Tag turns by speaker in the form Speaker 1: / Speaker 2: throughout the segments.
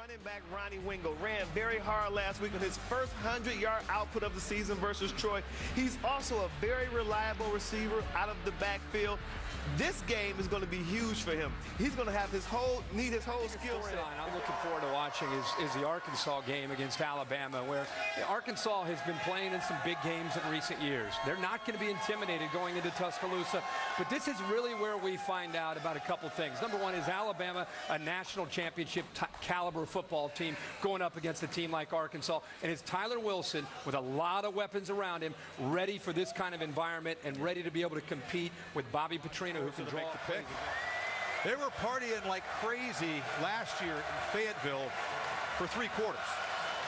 Speaker 1: Running back Ronnie Wingo ran very hard last week on his first 100-yard output of the season versus Troy. He's also a very reliable receiver out of the backfield. This game is going to be huge for him. He's going to have his whole skill set.
Speaker 2: I'm looking forward to watching is the Arkansas game against Alabama, where Arkansas has been playing in some big games in recent years. They're not going to be intimidated going into Tuscaloosa, but this is really where we find out about a couple things. Number one, is Alabama a national championship caliber football team going up against a team like Arkansas? And is Tyler Wilson, with a lot of weapons around him, ready for this kind of environment and ready to be able to compete with Bobby Petrino, who can make the pick?
Speaker 3: They were partying like crazy last year in Fayetteville for 3 quarters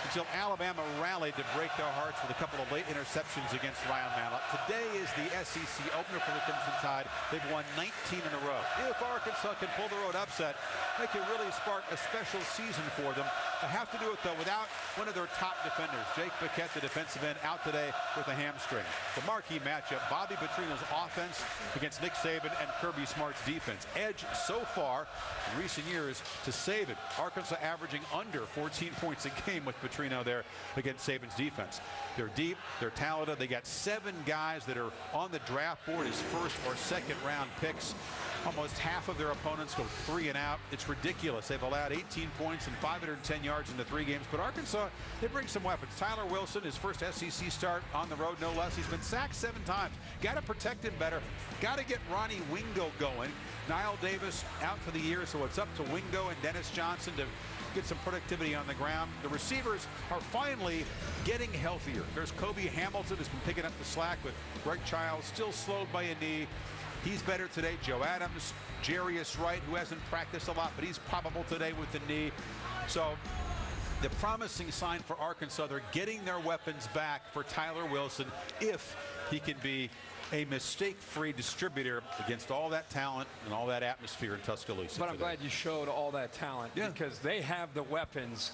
Speaker 3: until Alabama rallied to break their hearts with a couple of late interceptions against Ryan Mallett. Today is the SEC opener for the Crimson Tide. They've won 19 in a row. If Arkansas can pull the road upset, they can really spark a special season for them. They have to do it, though, without one of their top defenders. Jake Paquette, the defensive end, out today with a hamstring. The marquee matchup, Bobby Petrino's offense against Nick Saban and Kirby Smart's defense. Edge so far in recent years to Saban. Arkansas averaging under 14 points a game with Petrino there against Saban's defense. They're deep, they're talented. They got 7 guys that are on the draft board as first or second round picks. Almost half of their opponents go 3 and out. It's ridiculous. They've allowed 18 points and 510 yards in the 3 games. But Arkansas, they bring some weapons. Tyler Wilson, his first SEC start on the road, no less. He's been sacked 7 times. Got to protect him better. Got to get Ronnie Wingo going. Niall Davis out for the year, so it's up to Wingo and Dennis Johnson to get some productivity on the ground. The receivers are finally getting healthier. There's Kobe Hamilton, who's been picking up the slack with Greg Childs, still slowed by a knee. He's better today. Joe Adams, Jarius Wright, who hasn't practiced a lot, but he's probable today with the knee. So the promising sign for Arkansas, they're getting their weapons back for Tyler Wilson if he can be a mistake-free distributor against all that talent and all that atmosphere in Tuscaloosa.
Speaker 2: But I'm glad you showed all that talent, because they have the weapons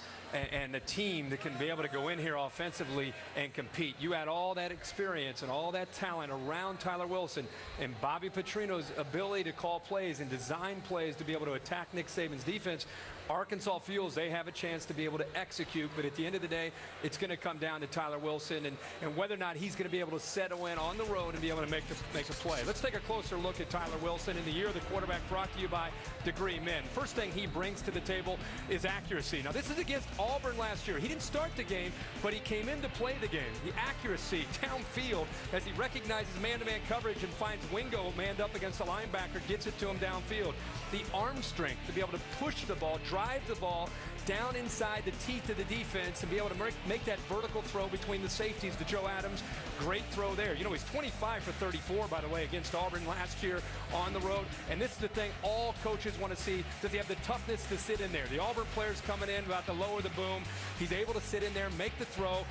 Speaker 2: and a team that can be able to go in here offensively and compete. You add all that experience and all that talent around Tyler Wilson and Bobby Petrino's ability to call plays and design plays to be able to attack Nick Saban's defense. Arkansas feels they have a chance to be able to execute, but at the end of the day, it's going to come down to Tyler Wilson and whether or not he's going to be able to settle in on the road and be able to make a play. Let's take a closer look at Tyler Wilson in the year of the quarterback, brought to you by Degree Men. First thing he brings to the table is accuracy. Now, this is against Auburn last year. He didn't start the game, but he came in to play the game. The accuracy downfield as he recognizes man-to-man coverage and finds Wingo manned up against the linebacker, gets it to him downfield. The arm strength to be able to push the ball, drive the ball down inside the teeth of the defense and be able to make that vertical throw between the safeties to Joe Adams. Great throw there. You know, he's 25 for 34, by the way, against Auburn last year on the road. And this is the thing all coaches want to see. Does he have the toughness to sit in there? The Auburn players coming in about to lower the boom. He's able to sit in there, make the throw.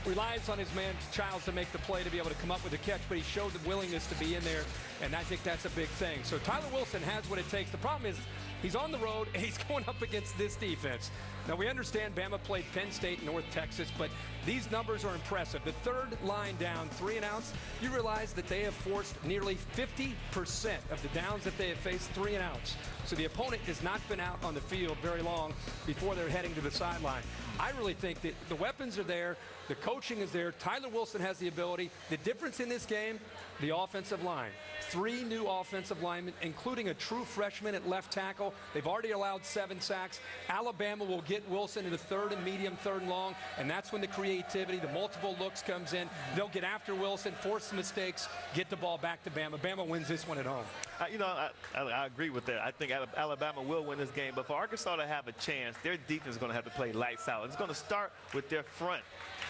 Speaker 2: Relies on his man Childs to make the play to be able to come up with a catch, but he showed the willingness to be in there, and I think that's a big thing. So Tyler Wilson has what it takes. The problem is he's on the road, and he's going up against this defense. Now, we understand Bama played Penn State and North Texas, but these numbers are impressive. The third line down, 3 and outs, you realize that they have forced nearly 50% of the downs that they have faced 3 and outs. So the opponent has not been out on the field very long before they're heading to the sideline. I really think that the weapons are there, the coaching is there, Tyler Wilson has the ability. The difference in this game, the offensive line. 3 new offensive linemen, including a true freshman at left tackle. They've already allowed 7 sacks. Alabama will get Wilson in the 3rd and medium, 3rd and long, and that's when the creativity, the multiple looks comes in. They'll get after Wilson, force the mistakes, get the ball back to Bama. Bama wins this one at home.
Speaker 1: I agree with that. I think Alabama will win this game, but for Arkansas to have a chance, their defense is going to have to play lights out. It's going to start with their front.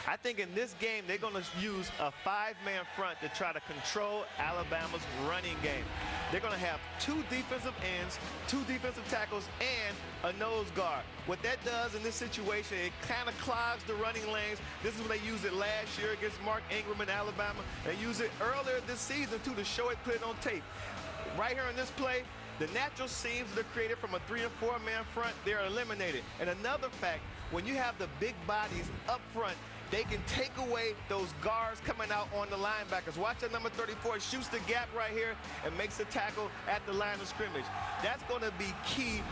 Speaker 1: I think in this game, they're going to use a 5-man front to try to control Alabama's running game. They're going to have 2 defensive ends, 2 defensive tackles, and a nose guard. What that does in this situation, it kind of clogs the running lanes. This is when they used it last year against Mark Ingram in Alabama. They used it earlier this season, too, to show it, put it on tape. Right here in this play, the natural seams that are created from a 3- and 4-man front, they're eliminated. And another fact, when you have the big bodies up front, they can take away those guards coming out on the linebackers. Watch that number 34 shoots the gap right here and makes a tackle at the line of scrimmage. That's going to be key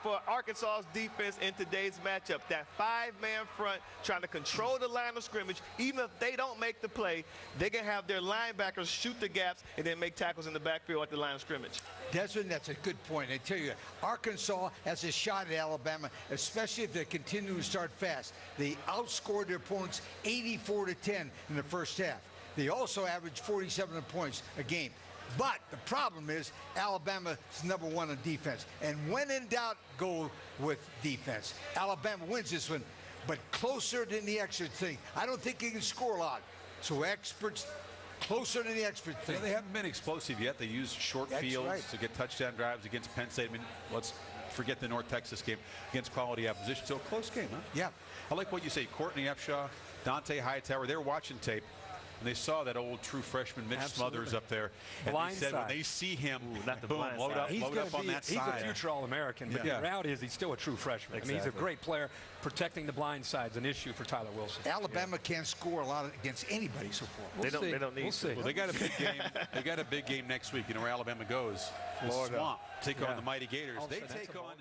Speaker 1: for Arkansas's defense in today's matchup. That 5-man front trying to control the line of scrimmage. Even if they don't make the play, they can have their linebackers shoot the gaps and then make tackles in the backfield at the line of scrimmage.
Speaker 4: Desmond, that's a good point. I tell you, Arkansas has a shot at Alabama, especially if they continue to start fast. They outscored their opponents 84-10 in the first half. They also averaged 47 points a game. But the problem is Alabama is #1 on defense. And when in doubt, go with defense. Alabama wins this one, but closer than the experts think. I don't think he can score a lot. So experts, closer than the experts think.
Speaker 3: They haven't been explosive yet. They use short fields to get touchdown drives against Penn State. I mean, let's forget the North Texas game against quality opposition. So a close game, huh?
Speaker 4: Yeah.
Speaker 3: I like what you say. Courtney Upshaw, Dante Hightower, they're watching tape. And they saw that old true freshman Mitch Smothers up there. And they said when they see him, boom, load up on that side.
Speaker 2: He's a future All-American, but the reality is he's still a true freshman.
Speaker 1: Exactly.
Speaker 2: I mean, he's a great player. Protecting the blind side's an issue for Tyler Wilson.
Speaker 4: Alabama can't score a lot against anybody so far.
Speaker 1: They don't need to.
Speaker 3: Well, they got a big game. They got a big game next week. You know where Alabama goes. The Swamp. Take on the Mighty Gators. They take on